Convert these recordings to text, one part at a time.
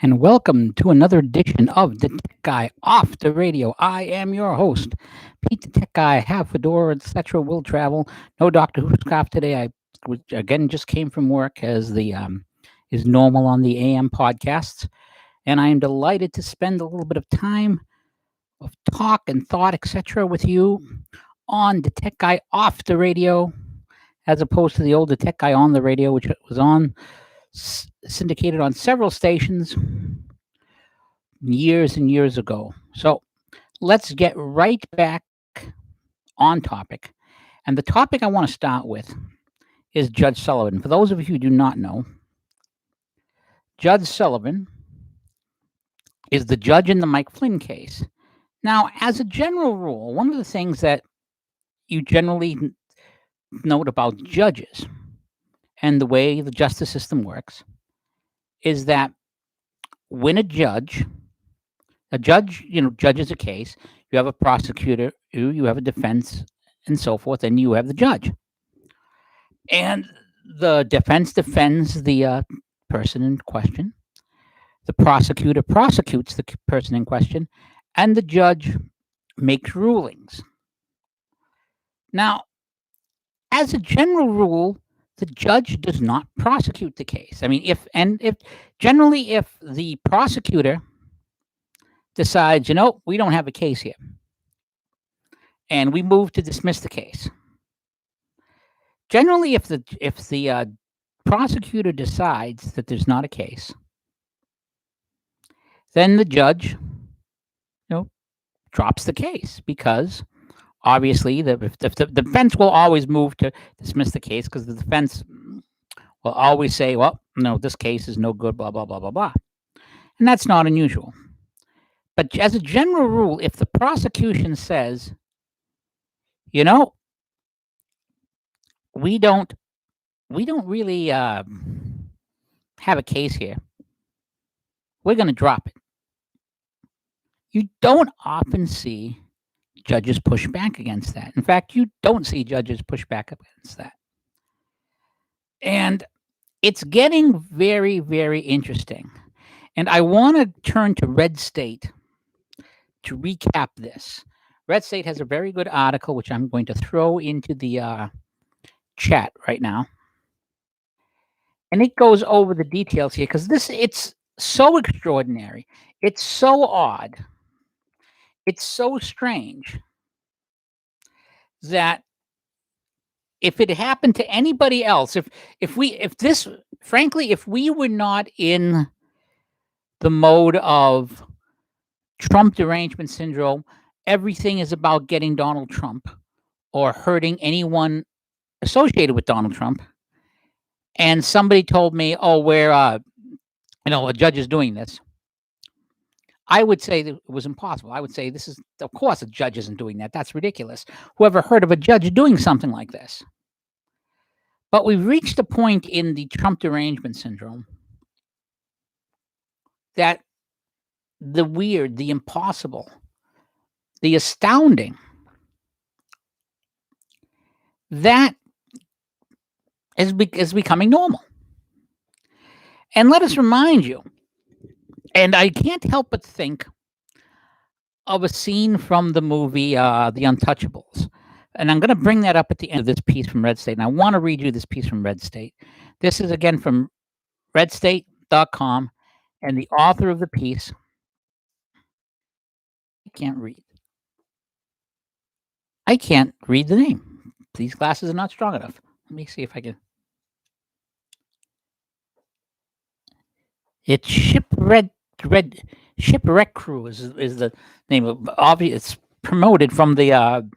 and welcome to another edition of the Tech Guy off the radio. I am your host, Pete the Tech Guy. Have fedora, etc. Will travel. No Doctor Who scarf today. Again just came from work as the is normal on the AM podcasts, and I am delighted to spend a little bit of time of talk and thought, etc. with you on the Tech Guy off the radio, as opposed to the old the Tech Guy on the radio, which was on syndicated on several stations years and years ago. So let's get right back on topic. And the topic I want to start with is Judge Sullivan. For those of you who do not know, Judge Sullivan is the judge in the Mike Flynn case. Now, as a general rule, one of the things that you generally note about judges and the way the justice system works is that when a judge, judges a case, you have a prosecutor, you have a defense, and so forth, and you have the judge. And the defense defends the person in question. The prosecutor prosecutes the person in question, and the judge makes rulings. Now, as a general rule, the judge does not prosecute the case. I mean, if the prosecutor decides, we don't have a case here, and we move to dismiss the case. Generally, if the prosecutor decides that there's not a case, then the judge, drops the case, because obviously the defense will always move to dismiss the case, because the defense will always say, well, no, this case is no good, blah, blah, blah, blah, blah. And that's not unusual. But as a general rule, if the prosecution says, we don't really have a case here, we're going to drop it. You don't often see judges push back against that. In fact, you don't see judges push back against that. And it's getting very, very interesting. And I want to turn to Red State to recap this. Red State has a very good article, which I'm going to throw into the chat right now. And it goes over the details here, because it's so extraordinary. It's so odd. It's so strange that if it happened to anybody else, if we were not in the mode of Trump derangement syndrome, everything is about getting Donald Trump or hurting anyone associated with Donald Trump, and somebody told me, a judge is doing this, I would say that it was impossible. I would say of course, a judge isn't doing that. That's ridiculous. Whoever heard of a judge doing something like this? But we've reached a point in the Trump derangement syndrome that the weird, the impossible, the astounding, that is becoming normal. And let us remind you, and I can't help but think of a scene from the movie The Untouchables. And I'm going to bring that up at the end of this piece from Red State. And I want to read you this piece from Red State. This is, again, from redstate.com. And the author of the piece, I can't read the name. These glasses are not strong enough. Let me see if I can. It's Shipwreck Crew is the name of it's promoted from the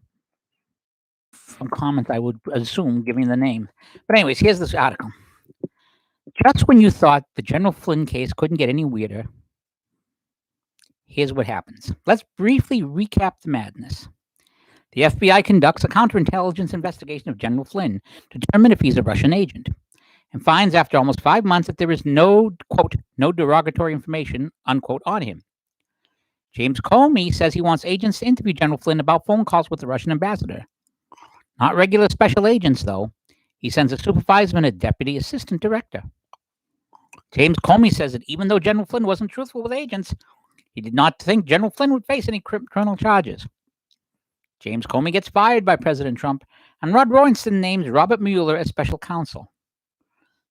from comments, I would assume, giving the name. But anyways, here's this article. Just when you thought the General Flynn case couldn't get any weirder, here's what happens. Let's briefly recap the madness. The FBI conducts a counterintelligence investigation of General Flynn to determine if he's a Russian agent, and finds after almost 5 months that there is no, quote, no derogatory information, unquote, on him. James Comey says he wants agents to interview General Flynn about phone calls with the Russian ambassador. Not regular special agents, though. He sends a supervisor and a deputy assistant director. James Comey says that even though General Flynn wasn't truthful with agents, he did not think General Flynn would face any criminal charges. James Comey gets fired by President Trump, and Rod Rosenstein names Robert Mueller as special counsel.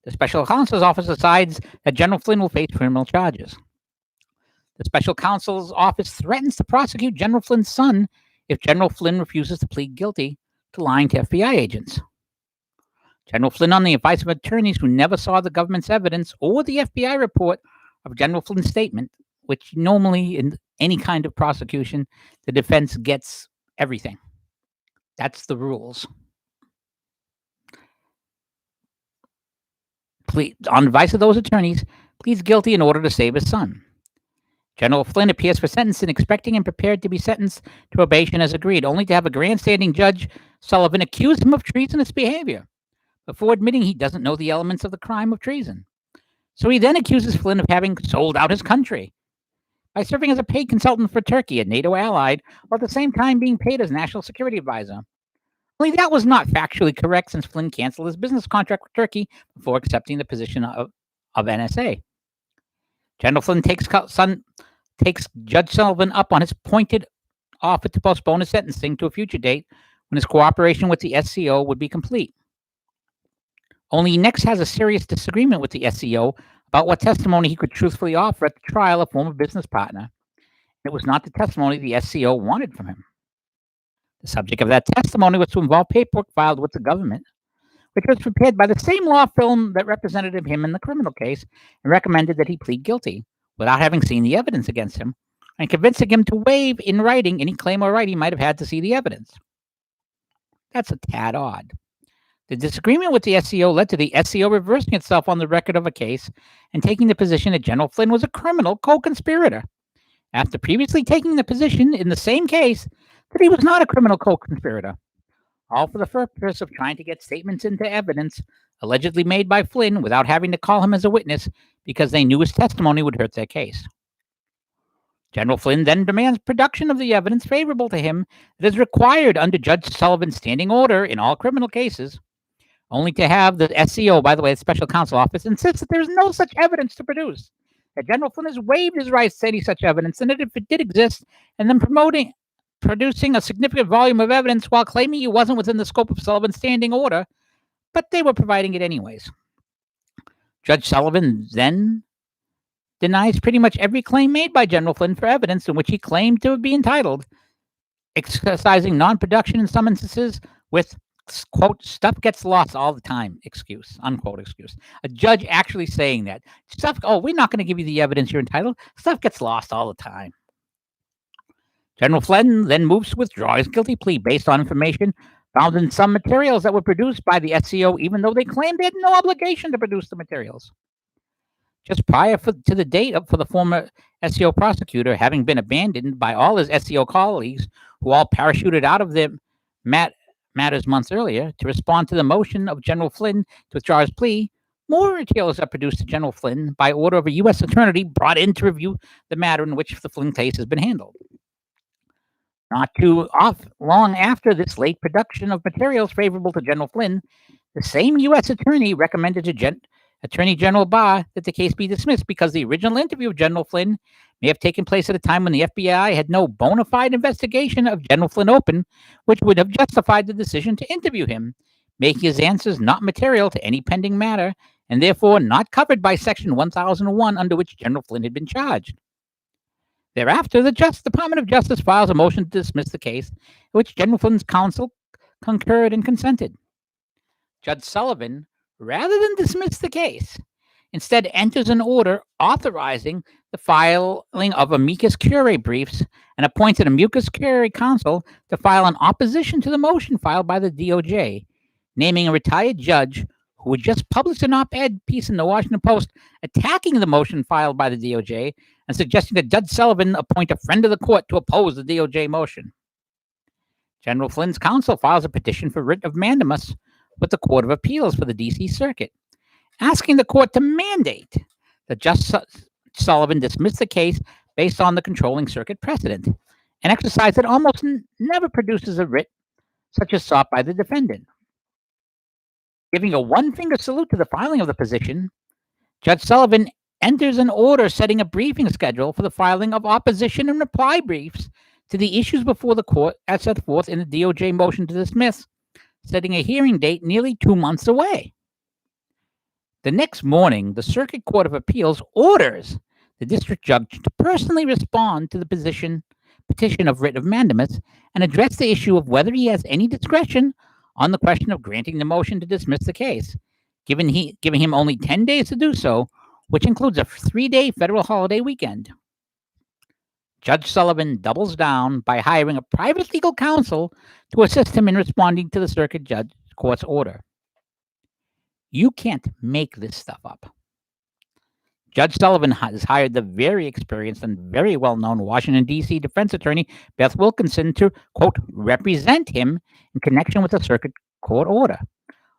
The special counsel's office decides that General Flynn will face criminal charges. The special counsel's office threatens to prosecute General Flynn's son if General Flynn refuses to plead guilty to lying to FBI agents. General Flynn, on the advice of attorneys who never saw the government's evidence or the FBI report of General Flynn's statement, which normally in any kind of prosecution, the defense gets everything. That's the rules. On advice of those attorneys, pleads guilty in order to save his son. General Flynn appears for sentencing, expecting and prepared to be sentenced to probation as agreed, only to have a grandstanding Judge Sullivan accuse him of treasonous behavior before admitting he doesn't know the elements of the crime of treason. So he then accuses Flynn of having sold out his country by serving as a paid consultant for Turkey, a NATO ally, while at the same time being paid as national security advisor. Only that was not factually correct, since Flynn canceled his business contract with Turkey before accepting the position of NSA. General Flynn takes Judge Sullivan up on his pointed offer to postpone his sentencing to a future date when his cooperation with the SCO would be complete. Only he next has a serious disagreement with the SCO about what testimony he could truthfully offer at the trial of former business partner. It was not the testimony the SCO wanted from him. The subject of that testimony was to involve paperwork filed with the government, which was prepared by the same law firm that represented him in the criminal case and recommended that he plead guilty without having seen the evidence against him and convincing him to waive in writing any claim or right he might have had to see the evidence. That's a tad odd. The disagreement with the SCO led to the SCO reversing itself on the record of a case and taking the position that General Flynn was a criminal co-conspirator, after previously taking the position in the same case that he was not a criminal co-conspirator, all for the purpose of trying to get statements into evidence allegedly made by Flynn without having to call him as a witness because they knew his testimony would hurt their case. General Flynn then demands production of the evidence favorable to him that is required under Judge Sullivan's standing order in all criminal cases, only to have the SCO, by the way, the Special Counsel Office, insist that there is no such evidence to produce, that General Flynn has waived his rights to any such evidence, and that if it did exist, and then producing a significant volume of evidence while claiming it wasn't within the scope of Sullivan's standing order, but they were providing it anyways. Judge Sullivan then denies pretty much every claim made by General Flynn for evidence in which he claimed to be entitled, exercising non-production in some instances with, quote, stuff gets lost all the time excuse, unquote excuse. A judge actually saying that. We're not going to give you the evidence you're entitled. Stuff gets lost all the time. General Flynn then moves to withdraw his guilty plea based on information found in some materials that were produced by the SCO, even though they claimed they had no obligation to produce the materials. Just prior to the date for the former SCO prosecutor having been abandoned by all his SCO colleagues, who all parachuted out of their matters months earlier to respond to the motion of General Flynn to withdraw his plea, more materials are produced to General Flynn by order of a U.S. attorney brought in to review the matter in which the Flynn case has been handled. Not too long after this late production of materials favorable to General Flynn, the same U.S. attorney recommended to Attorney General Barr that the case be dismissed because the original interview of General Flynn may have taken place at a time when the FBI had no bona fide investigation of General Flynn open, which would have justified the decision to interview him, making his answers not material to any pending matter and therefore not covered by Section 1001 under which General Flynn had been charged. Thereafter, the Department of Justice files a motion to dismiss the case, in which General Flynn's counsel concurred and consented. Judge Sullivan, rather than dismiss the case, instead enters an order authorizing the filing of amicus curiae briefs and appoints an amicus curiae counsel to file an opposition to the motion filed by the DOJ, naming a retired judge who had just published an op-ed piece in the Washington Post attacking the motion filed by the DOJ and suggesting that Judge Sullivan appoint a friend of the court to oppose the DOJ motion. General Flynn's counsel files a petition for writ of mandamus with the Court of Appeals for the D.C. Circuit, asking the court to mandate that Judge Sullivan dismiss the case based on the controlling circuit precedent, an exercise that almost never produces a writ such as sought by the defendant. Giving a one-finger salute to the filing of the petition, Judge Sullivan enters an order setting a briefing schedule for the filing of opposition and reply briefs to the issues before the court as set forth in the DOJ motion to dismiss, setting a hearing date nearly 2 months away. The next morning, the Circuit Court of Appeals orders the district judge to personally respond to the petition of writ of mandamus and address the issue of whether he has any discretion on the question of granting the motion to dismiss the case, giving him only 10 days to do so, which includes a 3-day federal holiday weekend. Judge Sullivan doubles down by hiring a private legal counsel to assist him in responding to the Circuit Court's order. You can't make this stuff up. Judge Sullivan has hired the very experienced and very well-known Washington, D.C. defense attorney Beth Wilkinson to, quote, represent him in connection with the Circuit Court order,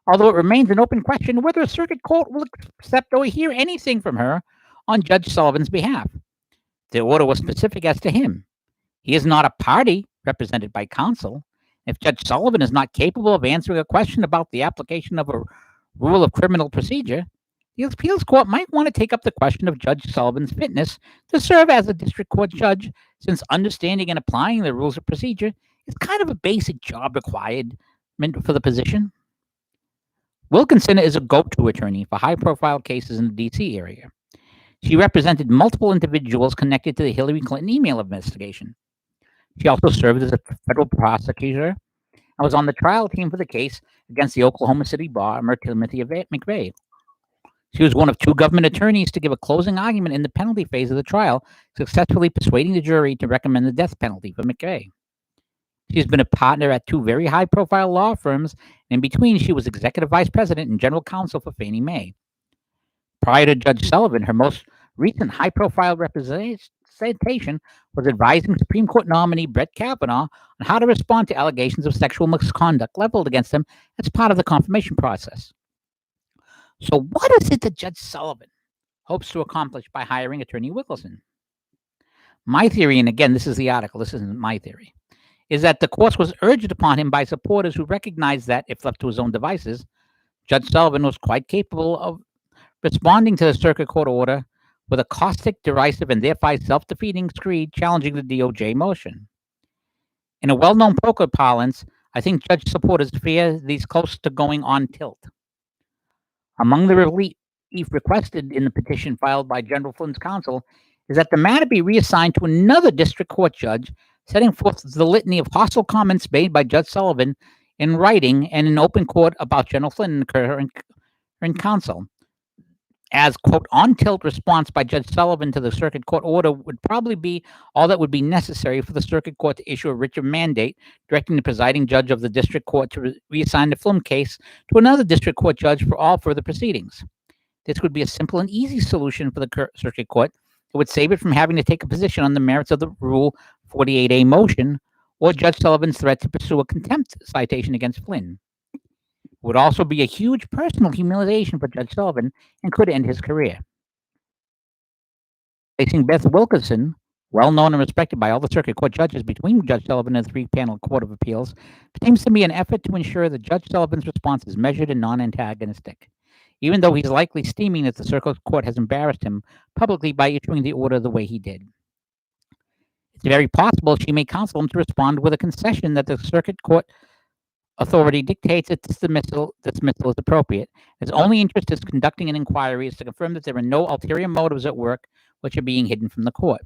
although it remains an open question whether a Circuit Court will accept or hear anything from her on Judge Sullivan's behalf. The order was specific as to him. He is not a party represented by counsel. If Judge Sullivan is not capable of answering a question about the application of a rule of criminal procedure, the appeals court might want to take up the question of Judge Sullivan's fitness to serve as a district court judge, since understanding and applying the rules of procedure is kind of a basic job requirement for the position. Wilkinson is a go-to attorney for high-profile cases in the D.C. area. She represented multiple individuals connected to the Hillary Clinton email investigation. She also served as a federal prosecutor and was on the trial team for the case against the Oklahoma City bomber Timothy McVeigh. She was one of 2 government attorneys to give a closing argument in the penalty phase of the trial, successfully persuading the jury to recommend the death penalty for McVeigh. She has been a partner at 2 very high-profile law firms, and in between, she was executive vice president and general counsel for Fannie Mae. Prior to Judge Sullivan, her most recent high-profile representation was advising Supreme Court nominee Brett Kavanaugh on how to respond to allegations of sexual misconduct leveled against him as part of the confirmation process. So what is it that Judge Sullivan hopes to accomplish by hiring attorney Wilkinson? My theory, and again, this is the article, this isn't my theory, is that the course was urged upon him by supporters who recognized that, if left to his own devices, Judge Sullivan was quite capable of responding to the Circuit Court order with a caustic, derisive, and thereby self-defeating screed challenging the DOJ motion. In a well-known poker parlance, I think judge supporters fear these close to going on tilt. Among the relief requested in the petition filed by General Flynn's counsel is that the matter be reassigned to another district court judge, setting forth the litany of hostile comments made by Judge Sullivan in writing and in open court about General Flynn and counsel. As, quote, on-tilt response by Judge Sullivan to the Circuit Court order would probably be all that would be necessary for the Circuit Court to issue a writ of mandate directing the presiding judge of the district court to reassign the Flynn case to another district court judge for all further proceedings. This would be a simple and easy solution for the Circuit Court. It would save it from having to take a position on the merits of the Rule 48A motion or Judge Sullivan's threat to pursue a contempt citation against Flynn. It would also be a huge personal humiliation for Judge Sullivan and could end his career. Placing Beth Wilkinson, well known and respected by all the Circuit Court judges, between Judge Sullivan and the 3-panel Court of Appeals seems to be an effort to ensure that Judge Sullivan's response is measured and non-antagonistic, even though he's likely steaming that the Circuit Court has embarrassed him publicly by issuing the order the way he did. It's very possible she may counsel him to respond with a concession that the Circuit Court authority dictates that dismissal is appropriate. His only interest is conducting an inquiry is to confirm that there are no ulterior motives at work which are being hidden from the court.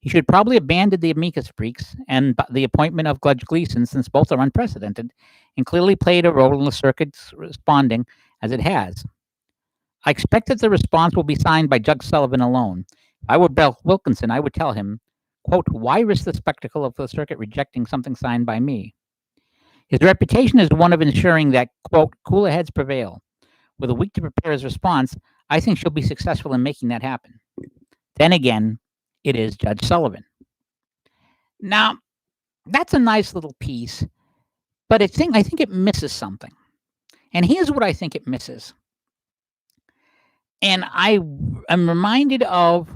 He should probably abandon the amicus briefs and the appointment of Judge Gleason, since both are unprecedented and clearly played a role in the circuit's responding as it has. I expect that the response will be signed by Judge Sullivan alone. If I were Bill Wilkinson, I would tell him, quote, why risk the spectacle of the circuit rejecting something signed by me? His reputation is one of ensuring that, quote, cooler heads prevail. With a week to prepare his response, I think she'll be successful in making that happen. Then again, it is Judge Sullivan. Now, that's a nice little piece, but I think it misses something. And here's what I think it misses. And I am reminded of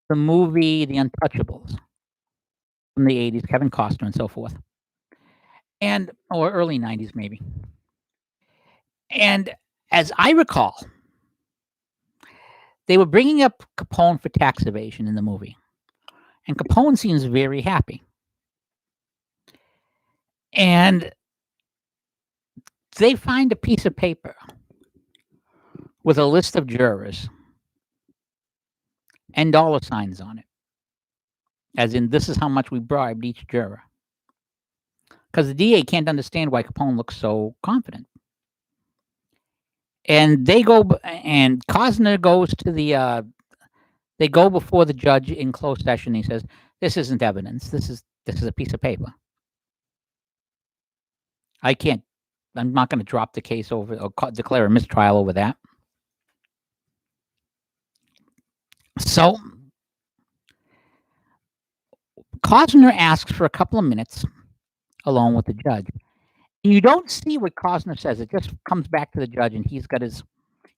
the movie The Untouchables from the 80s, Kevin Costner and so forth. Or early 90s maybe. And as I recall, They were bringing up Capone for tax evasion in the movie, and Capone seems very happy. And they find a piece of paper with a list of jurors and dollar signs on it, as in, this is how much we bribed each juror. Because the DA can't understand why Capone looks so confident. And they go, and Costner goes to the, they go before the judge in closed session. He says, "This isn't evidence. This is a piece of paper. I'm not going to drop the case over or declare a mistrial over that." So Costner asks for a couple of minutes alone with the judge. You don't see what Costner says. It just comes back to the judge, and he's got his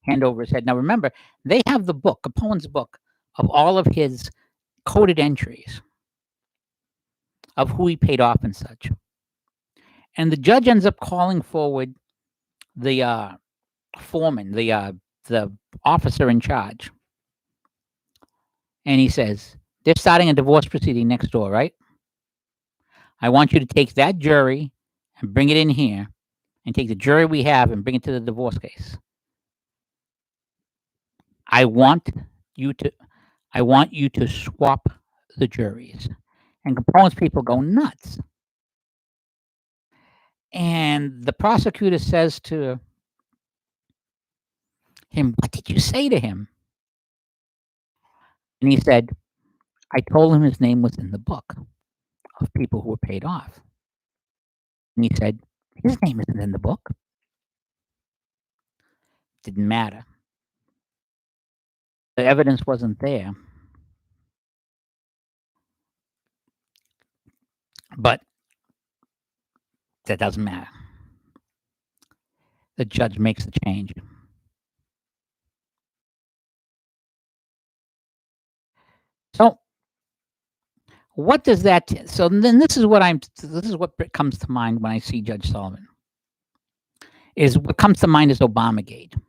hand over his head. Now, remember, they have the book, Capone's book, of all of his coded entries of who he paid off and such. And the judge ends up calling forward the foreman, the officer in charge. And he says, "They're starting a divorce proceeding next door, right? I want you to take that jury and bring it in here, and take the jury we have and bring it to the divorce case. I want you to swap the juries." And Capone's people go nuts. And the prosecutor says to him, "What did you say to him?" And he said, "I told him his name was in the book of people who were paid off." And he said, "His name isn't in the book." Didn't matter. The evidence wasn't there. But that doesn't matter. The judge makes the change. So what does that? So then this is what comes to mind when I see Judge Sullivan. Is what comes to mind is Obamagate.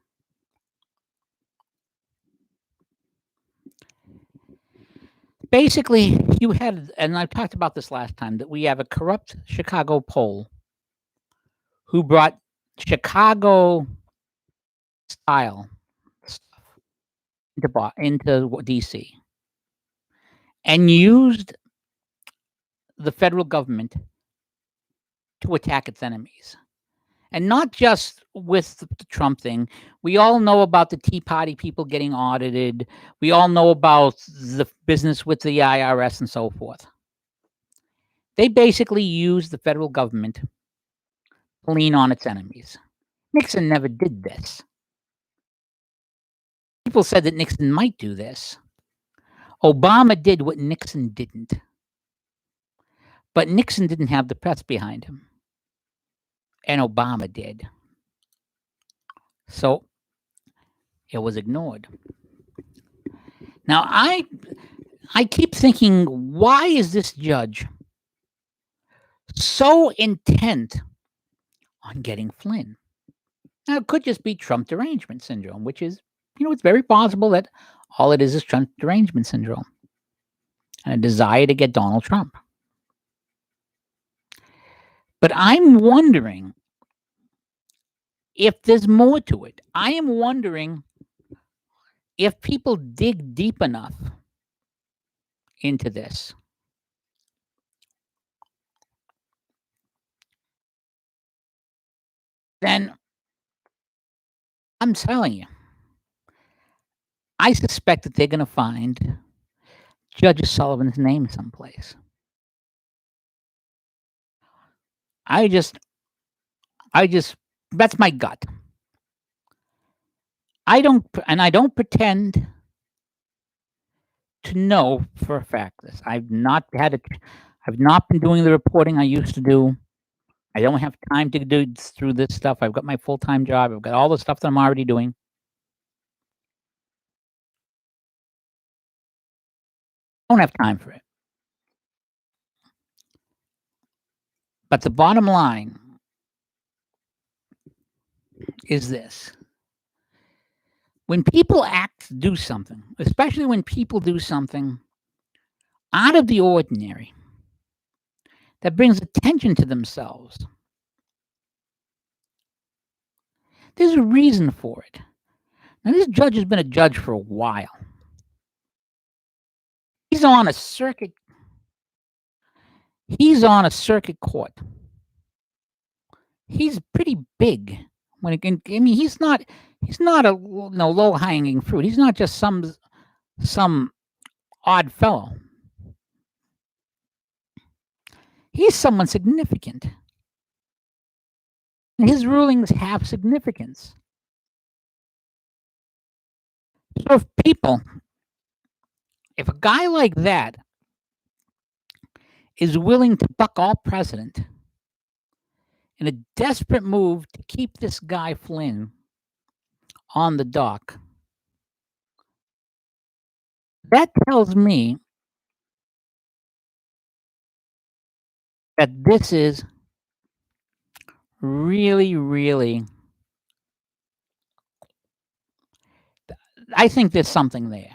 Basically, you had, and I talked about this last time, that we have a corrupt Chicago Pole who brought Chicago style stuff into DC and used the federal government to attack its enemies. And not just with the Trump thing. We all know about the Tea Party people getting audited. We all know about the business with the IRS and so forth. They basically used the federal government to lean on its enemies. Nixon never did this. People said that Nixon might do this. Obama did what Nixon didn't. But Nixon didn't have the press behind him. And Obama did. So it was ignored. Now, I keep thinking, why is this judge so intent on getting Flynn? Now, it could just be Trump derangement syndrome, which is, it's very possible that all it is Trump derangement syndrome and a desire to get Donald Trump. But I'm wondering if there's more to it. I am wondering if people dig deep enough into this, then I'm telling you, I suspect that they're going to find Judge Sullivan's name someplace. I just, that's my gut. I don't pretend to know for a fact this. I've not been doing the reporting I used to do. I don't have time to do through this stuff. I've got my full-time job. I've got all the stuff that I'm already doing. I don't have time for it. But the bottom line is this. when people do something, especially when people do something out of the ordinary that brings attention to themselves, there's a reason for it. Now, this judge has been a judge for a while. He's on a circuit. He's on a circuit court. He's pretty big. He's not a low hanging fruit. He's not just some odd fellow. He's someone significant. And his rulings have significance. So if a guy like that is willing to buck all precedent in a desperate move to keep this guy Flynn on the dock, that tells me that this is really, really, I think there's something there.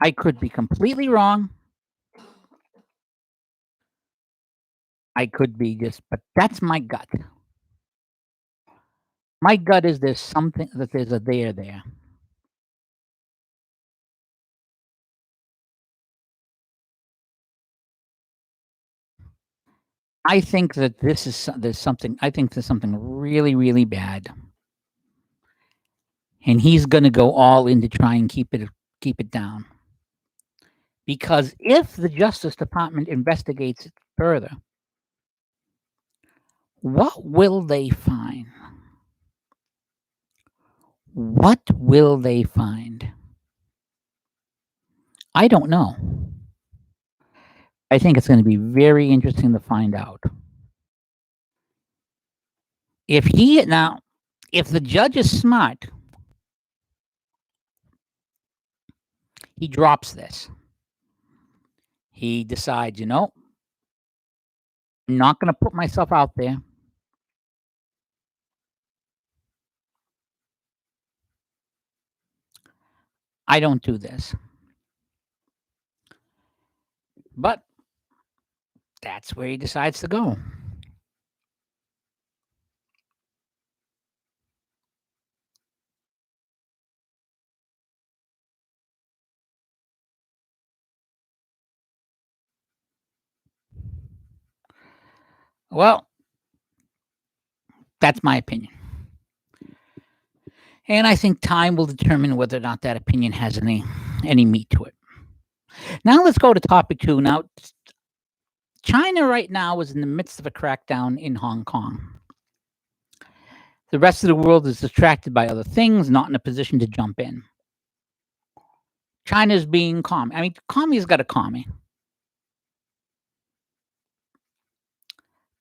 I could be completely wrong. I could be but that's my gut. My gut is there's something, that there's a there. I think that there's something really, really bad. And he's going to go all in to try and keep it down. Because if the Justice Department investigates it further, what will they find? What will they find? I don't know. I think it's going to be very interesting to find out. If the judge is smart, he drops this. He decides, I'm not going to put myself out there. I don't do this. But that's where he decides to go. Well, that's my opinion. And I think time will determine whether or not that opinion has any meat to it. Now let's go to topic 2. Now, China right now is in the midst of a crackdown in Hong Kong. The rest of the world is distracted by other things, not in a position to jump in. China's being calm. I mean, commie's got a commie.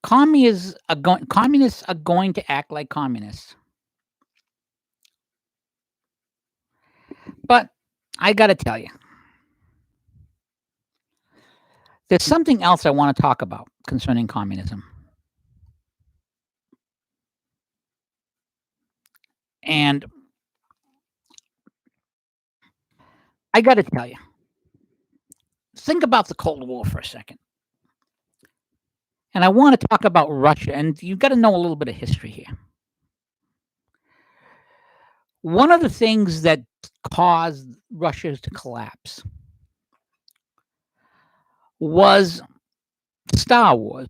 Communists are going to act like communists. But I got to tell you, there's something else I want to talk about concerning communism. And I got to tell you, think about the Cold War for a second. And I want to talk about Russia, and you've got to know a little bit of history here. One of the things that caused Russia to collapse was Star Wars.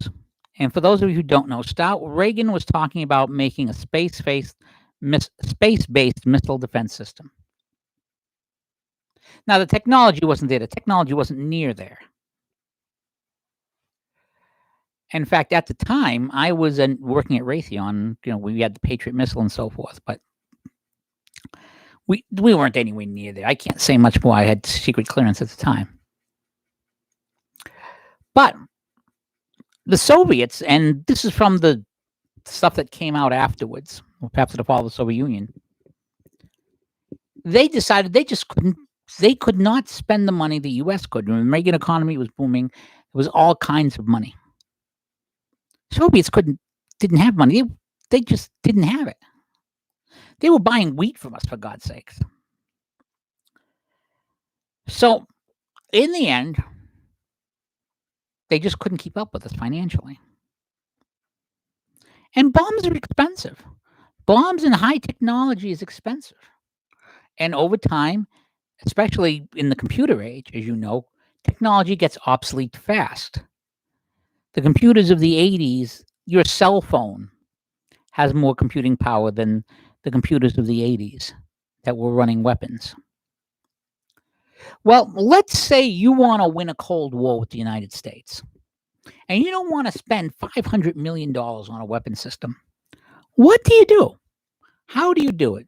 And for those of you who don't know, Reagan was talking about making a space-based missile defense system. Now, the technology wasn't there. The technology wasn't near there. In fact, at the time, I was working at Raytheon. We had the Patriot missile and so forth, but we weren't anywhere near there. I can't say much more. I had secret clearance at the time. But the Soviets, and this is from the stuff that came out afterwards, perhaps the fall of the Soviet Union, they decided they could not spend the money the U.S. could. When the Reagan economy was booming, it was all kinds of money. Soviets didn't have money. They just didn't have it. They were buying wheat from us, for God's sakes. So in the end, they just couldn't keep up with us financially. And bombs are expensive. Bombs and high technology is expensive. And over time, especially in the computer age, as you know, technology gets obsolete fast. The computers of the 80s, your cell phone has more computing power than the computers of the 80s that were running weapons. Well, let's say you want to win a Cold War with the United States, and you don't want to spend $500 million on a weapon system. What do you do? How do you do it?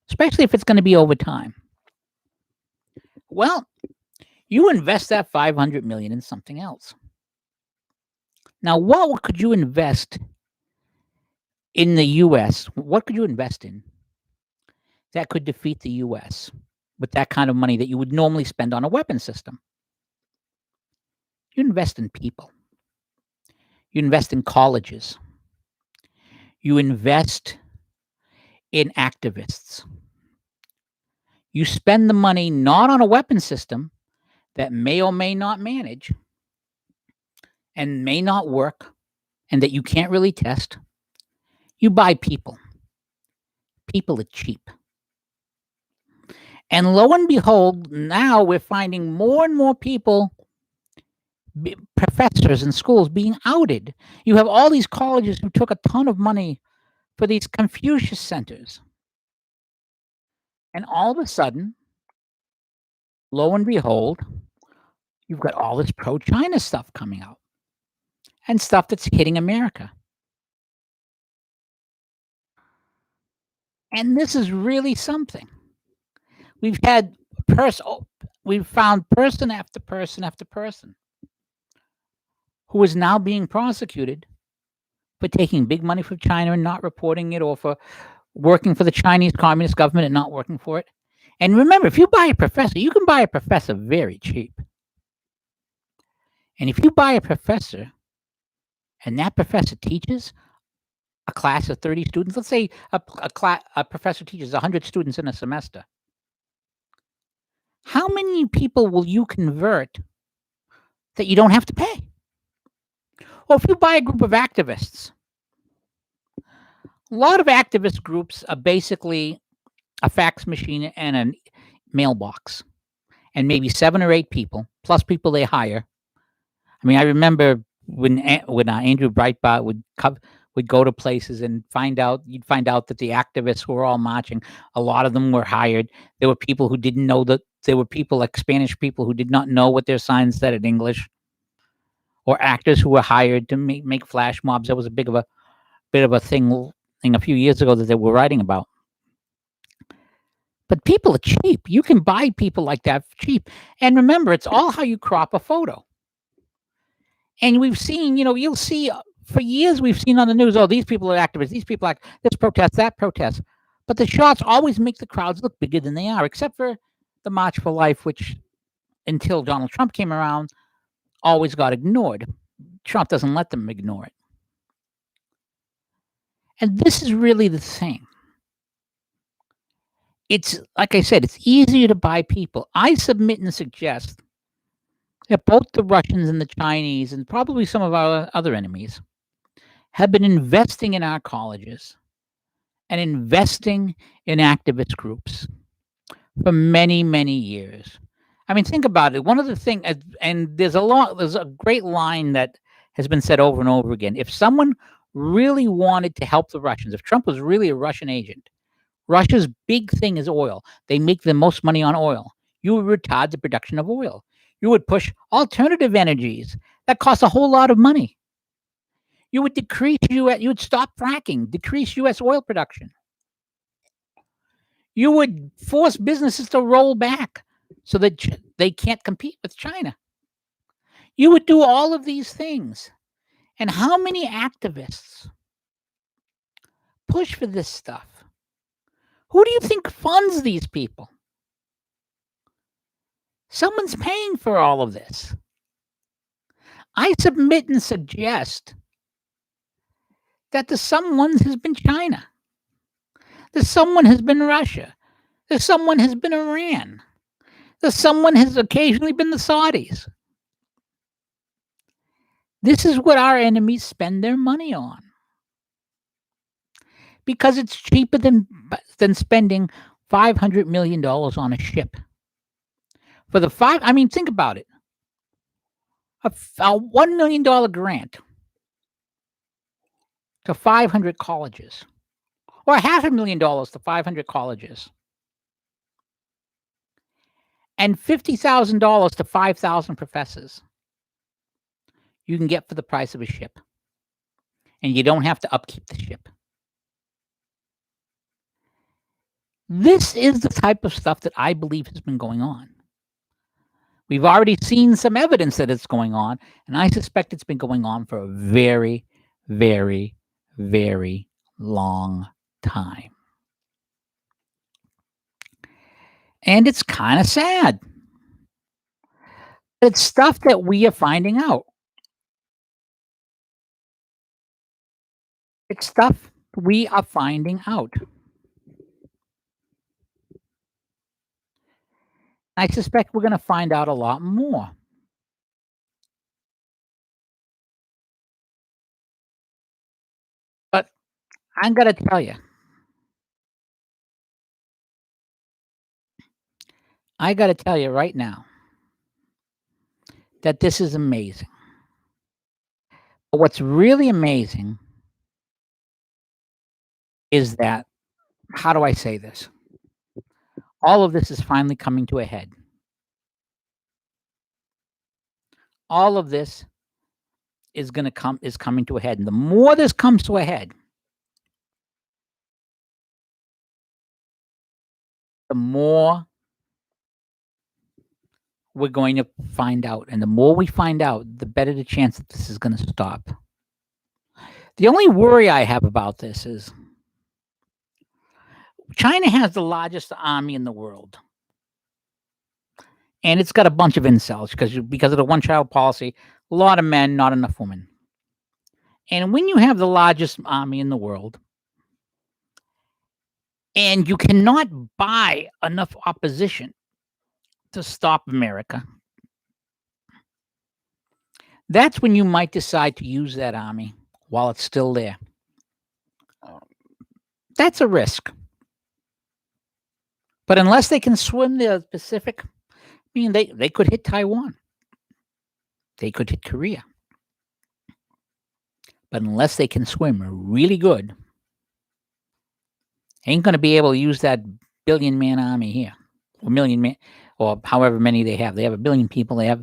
Especially if it's going to be over time. Well, you invest that $500 million in something else. Now, what could you invest in the U.S.? What could you invest in that could defeat the U.S. with that kind of money that you would normally spend on a weapon system? You invest in people. You invest in colleges. You invest in activists. You spend the money not on a weapon system that may or may not manage and may not work and that you can't really test. You buy people. People are cheap. And lo and behold, now we're finding more and more people, professors in schools, being outed. You have all these colleges who took a ton of money for these Confucius centers. And all of a sudden, lo and behold, you've got all this pro-China stuff coming out and stuff that's hitting America. And this is really something. We've found person after person after person who is now being prosecuted for taking big money from China and not reporting it, or for working for the Chinese Communist government and not working for it. And remember, if you buy a professor, you can buy a professor very cheap. And if you buy a professor and that professor teaches a class of 30 students, let's say a professor teaches 100 students in a semester, how many people will you convert that you don't have to pay? Well, if you buy a group of activists, a lot of activist groups are basically a fax machine and a mailbox, and maybe 7 or 8 people, plus people they hire. I mean, I remember when Andrew Breitbart would go to places and you'd find out that the activists who were all marching, a lot of them were hired. There were people who didn't know that. There were people like Spanish people who did not know what their signs said in English, or actors who were hired to make flash mobs. That was a bit of a thing a few years ago that they were writing about. But people are cheap. You can buy people like that cheap. And remember, it's all how you crop a photo. And we've seen, you'll see for years, we've seen on the news, oh, these people are activists, these people are this protest, that protest. But the shots always make the crowds look bigger than they are, except for the March for Life, which until Donald Trump came around, always got ignored. Trump doesn't let them ignore it. And this is really the thing. It's, like I said, it's easier to buy people. I submit and suggest that both the Russians and the Chinese, and probably some of our other enemies, have been investing in our colleges and investing in activist groups for many, many years. I mean, think about it. One of the things, and there's a great line that has been said over and over again. If someone really wanted to help the Russians, if Trump was really a Russian agent, Russia's big thing is oil. They make the most money on oil. You would retard the production of oil. You would push alternative energies that cost a whole lot of money. You would you would stop fracking, decrease U.S. oil production. You would force businesses to roll back so that they can't compete with China. You would do all of these things. And how many activists push for this stuff? Who do you think funds these people? Someone's paying for all of this. I submit and suggest that the someone has been China, the someone has been Russia, the someone has been Iran, the someone has occasionally been the Saudis. This is what our enemies spend their money on. Because it's cheaper than spending $500 million on a ship. For the think about it. A $1 million grant to 500 colleges, or $500,000 to 500 colleges, and $50,000 to 5,000 professors, you can get for the price of a ship. And you don't have to upkeep the ship. This is the type of stuff that I believe has been going on. We've already seen some evidence that it's going on, and I suspect it's been going on for a very, very, very long time. And it's kind of sad. It's stuff that we are finding out. It's stuff we are finding out. I suspect we're going to find out a lot more. But I'm going to tell you. I got to tell you right now that this is amazing. But what's really amazing is that, how do I say this? All of this is finally coming to a head. All of this is coming to a head. And the more this comes to a head, the more we're going to find out. And the more we find out, the better the chance that this is going to stop. The only worry I have about this is China has the largest army in the world. And it's got a bunch of incels because of the one-child policy, a lot of men, not enough women. And when you have the largest army in the world, and you cannot buy enough opposition to stop America, that's when you might decide to use that army while it's still there. That's a risk. But unless they can swim the Pacific, I mean, they could hit Taiwan. They could hit Korea. But unless they can swim really good, ain't going to be able to use that billion-man army here, or million man, or however many they have. They have 1 billion people. They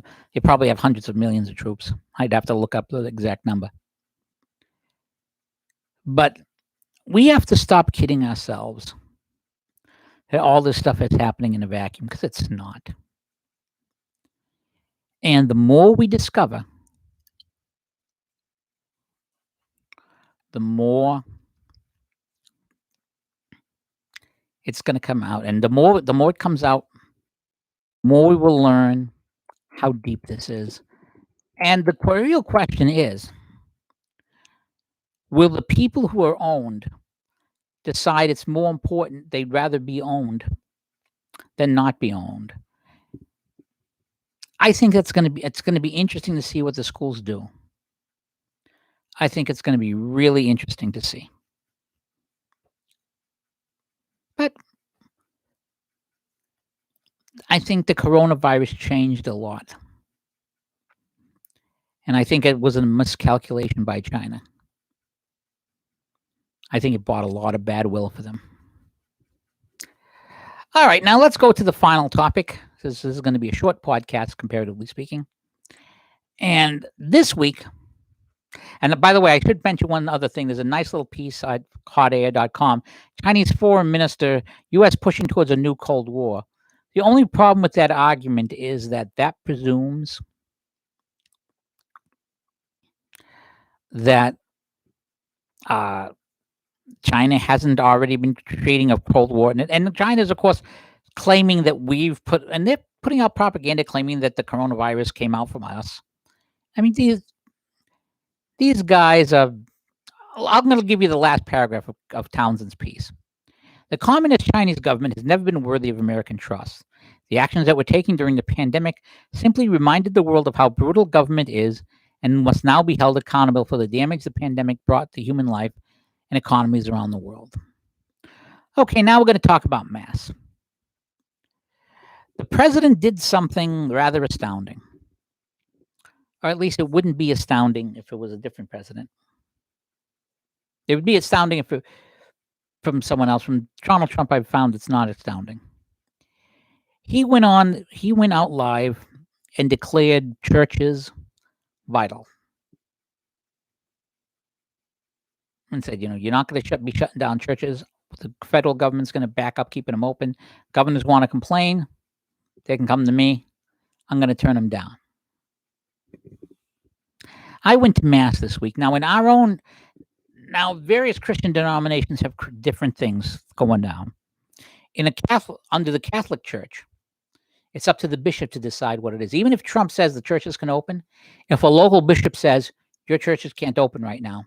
probably have hundreds of millions of troops. I'd have to look up the exact number. But we have to stop kidding ourselves that all this stuff is happening in a vacuum, because it's not. And the more we discover, the more it's going to come out. And the more it comes out, the more we will learn how deep this is. And the real question is, will the people who are owned decide it's more important, they'd rather be owned than not be owned? I think it's going to be interesting to see what the schools do. I think it's going to be really interesting to see. But I think the coronavirus changed a lot. And I think it was a miscalculation by China. I think it brought a lot of bad will for them. All right, now let's go to the final topic. This is going to be a short podcast, comparatively speaking. And this week, and by the way, I should mention one other thing. There's a nice little piece at hotair.com. Chinese foreign minister, U.S. pushing towards a new Cold War. The only problem with that argument is that presumes that China hasn't already been creating a Cold War. And China is, of course, claiming that they're putting out propaganda claiming that the coronavirus came out from us. I mean, these guys are I'm going to give you the last paragraph of Townsend's piece. The communist Chinese government has never been worthy of American trust. The actions that were taken during the pandemic simply reminded the world of how brutal government is and must now be held accountable for the damage the pandemic brought to human life and economies around the world. Okay, now we're going to talk about masks. The president did something rather astounding. Or at least it wouldn't be astounding if it was a different president. It would be astounding if it from someone else. From Donald Trump, I've found it's not astounding. He went out live and declared churches vital. And said, you're not going to be shutting down churches. The federal government's going to back up keeping them open. Governors want to complain, they can come to me. I'm going to turn them down. I went to Mass this week. Now, various Christian denominations have different things going down. Under the Catholic Church, it's up to the bishop to decide what it is. Even if Trump says the churches can open, if a local bishop says your churches can't open right now,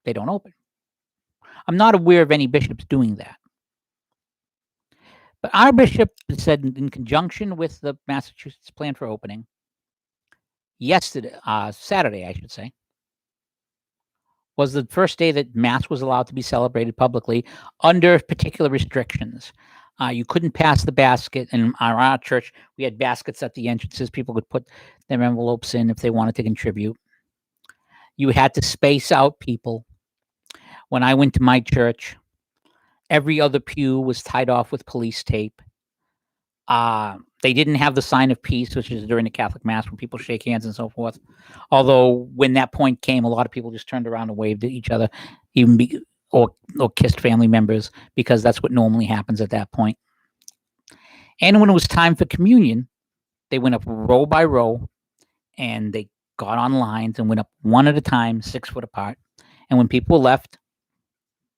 they don't open. I'm not aware of any bishops doing that. But our bishop said, in conjunction with the Massachusetts plan for opening, Saturday, I should say, was the first day that Mass was allowed to be celebrated publicly under particular restrictions. You couldn't pass the basket. And our church, we had baskets at the entrances. People could put their envelopes in if they wanted to contribute. You had to space out people. When I went to my church, every other pew was tied off with police tape. They didn't have the sign of peace, which is during the Catholic Mass when people shake hands and so forth. Although when that point came, a lot of people just turned around and waved at each other, or kissed family members, because that's what normally happens at that point. And when it was time for communion, they went up row by row, and they got on lines and went up one at a time, 6 foot apart. And when people left,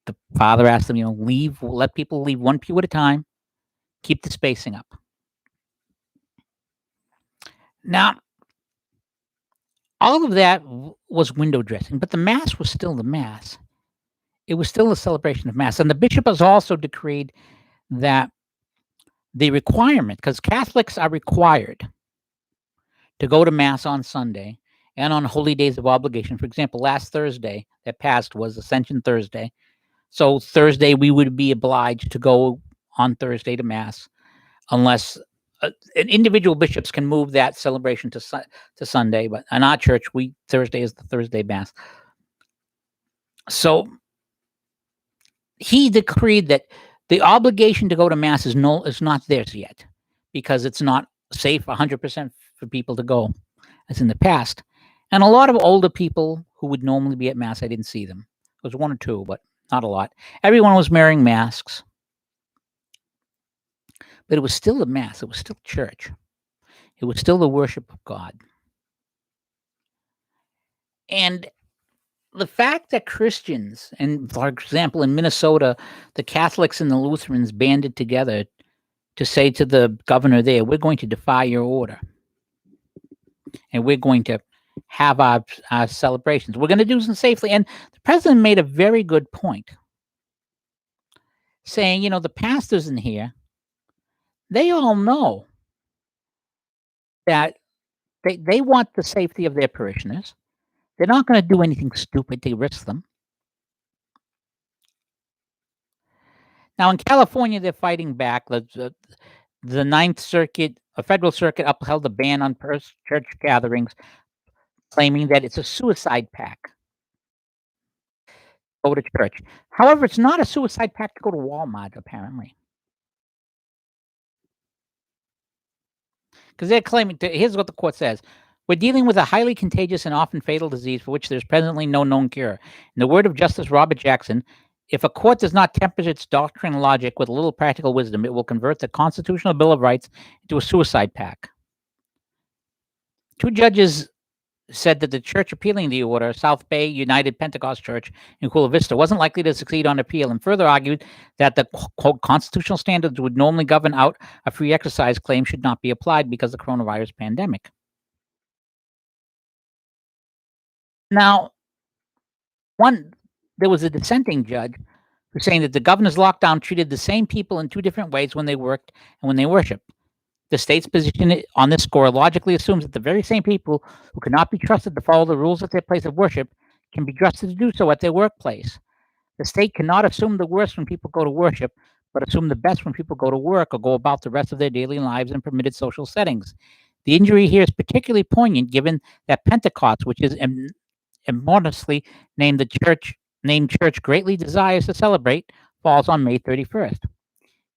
the father asked them, let people leave one pew at a time, keep the spacing up. Now, all of that was window dressing, but the Mass was still the Mass. It was still a celebration of Mass. And the bishop has also decreed that the requirement, because Catholics are required to go to Mass on Sunday and on holy days of obligation. For example, last Thursday that passed was Ascension Thursday. So Thursday, we would be obliged to go on Thursday to Mass, unless individual bishops can move that celebration to Sunday. But in our church, Thursday is the Thursday Mass. So he decreed that the obligation to go to Mass is not theirs yet, because it's not safe 100% for people to go, as in the past. And a lot of older people who would normally be at Mass, I didn't see them. It was 1 or 2, but not a lot. Everyone was wearing masks. But it was still a Mass. It was still church. It was still the worship of God. And the fact that Christians, and for example, in Minnesota, the Catholics and the Lutherans banded together to say to the governor there, we're going to defy your order. And we're going to have our celebrations. We're going to do them safely. And the president made a very good point, saying, the pastors in here, they all know that they want the safety of their parishioners. They're not going to do anything stupid to risk them. Now, in California, they're fighting back. The Ninth Circuit, a federal circuit, upheld the ban on church gatherings, claiming that it's a suicide pact. Go to church. However, it's not a suicide pact to go to Walmart, apparently. Because they're claiming, here's what the court says. We're dealing with a highly contagious and often fatal disease for which there's presently no known cure. In the word of Justice Robert Jackson, if a court does not temper its doctrine and logic with a little practical wisdom, it will convert the Constitutional Bill of Rights into a suicide pact. 2 judges said that the church appealing the order, South Bay United Pentecost Church in Chula Vista, wasn't likely to succeed on appeal, and further argued that the quote, constitutional standards would normally govern out a free exercise claim should not be applied because of the coronavirus pandemic. Now, there was a dissenting judge who's saying that the governor's lockdown treated the same people in two different ways when they worked and when they worshiped. The state's position on this score logically assumes that the very same people who cannot be trusted to follow the rules at their place of worship can be trusted to do so at their workplace. The state cannot assume the worst when people go to worship, but assume the best when people go to work or go about the rest of their daily lives in permitted social settings. The injury here is particularly poignant given that Pentecost, which is modestly named church greatly desires to celebrate, falls on May 31st.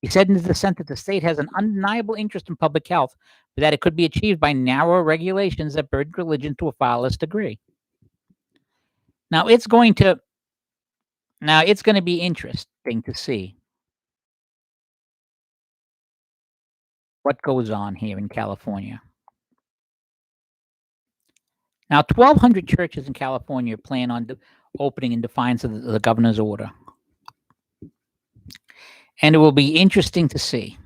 He said in his dissent that the state has an undeniable interest in public health, but that it could be achieved by narrower regulations that burden religion to a far less degree. Now it's going to be interesting to see what goes on here in California. Now, 1,200 churches in California plan on opening in defiance of the governor's order. And it will be interesting to see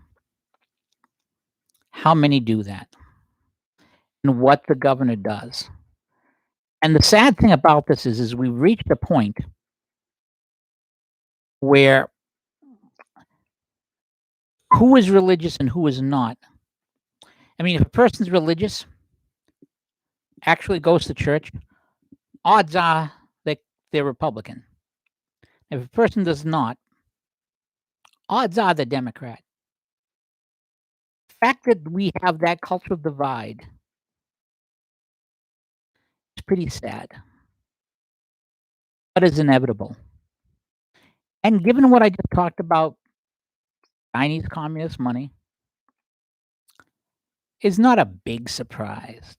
how many do that and what the governor does. And the sad thing about this is we've reached a point where who is religious and who is not. I mean, if a person's religious, actually goes to church, odds are that they're Republican. If a person does not, odds are they're Democrat. The fact that we have that cultural divide is pretty sad, but is inevitable. And given what I just talked about, Chinese communist money is not a big surprise.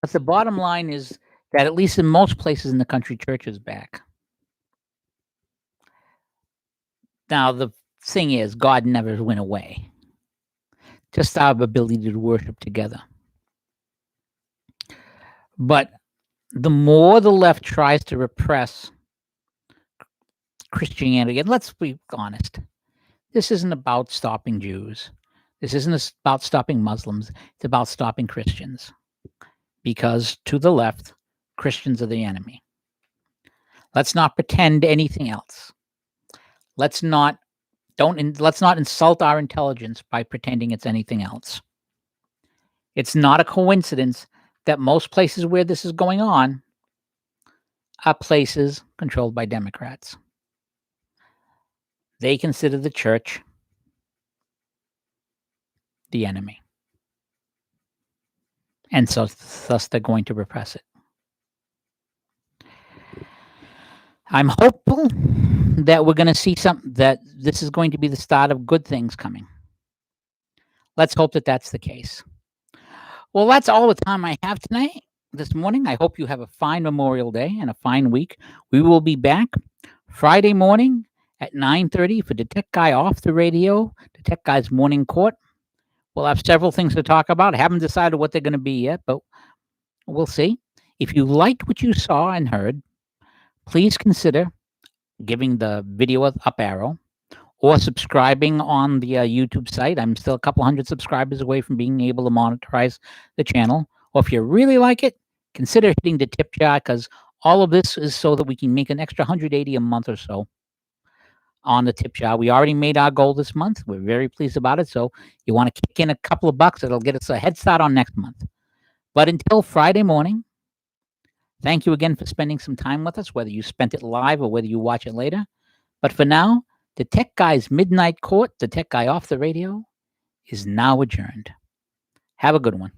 But the bottom line is that at least in most places in the country, church is back. Now, the thing is, God never went away. Just our ability to worship together. But the more the left tries to repress Christianity, and let's be honest, this isn't about stopping Jews. This isn't about stopping Muslims. It's about stopping Christians. Because to the left, Christians are the enemy. Let's not pretend anything else. Let's not insult our intelligence by pretending it's anything else. It's not a coincidence that most places where this is going on are places controlled by Democrats. They consider the church the enemy. And so thus they're going to repress it. I'm hopeful that we're going to see that this is going to be the start of good things coming. Let's hope that that's the case. Well, that's all the time I have this morning. I hope you have a fine Memorial Day and a fine week. We will be back Friday morning at 9:30 for DaTechGuy Off the Radio, DaTechGuy's Morning Court. We'll have several things to talk about. I haven't decided what they're going to be yet, but we'll see. If you liked what you saw and heard, please consider giving the video an up arrow or subscribing on the YouTube site. I'm still a couple hundred subscribers away from being able to monetize the channel. Or if you really like it, consider hitting the tip jar, because all of this is so that we can make an extra $180 a month or so on the tip jar. We already made our goal this month. We're very pleased about it. So you want to kick in a couple of bucks, it'll get us a head start on next month. But until Friday morning, thank you again for spending some time with us, whether you spent it live or whether you watch it later. But for now, the Tech Guy's Midnight Court, the Tech Guy Off the Radio, is now adjourned. Have a good one.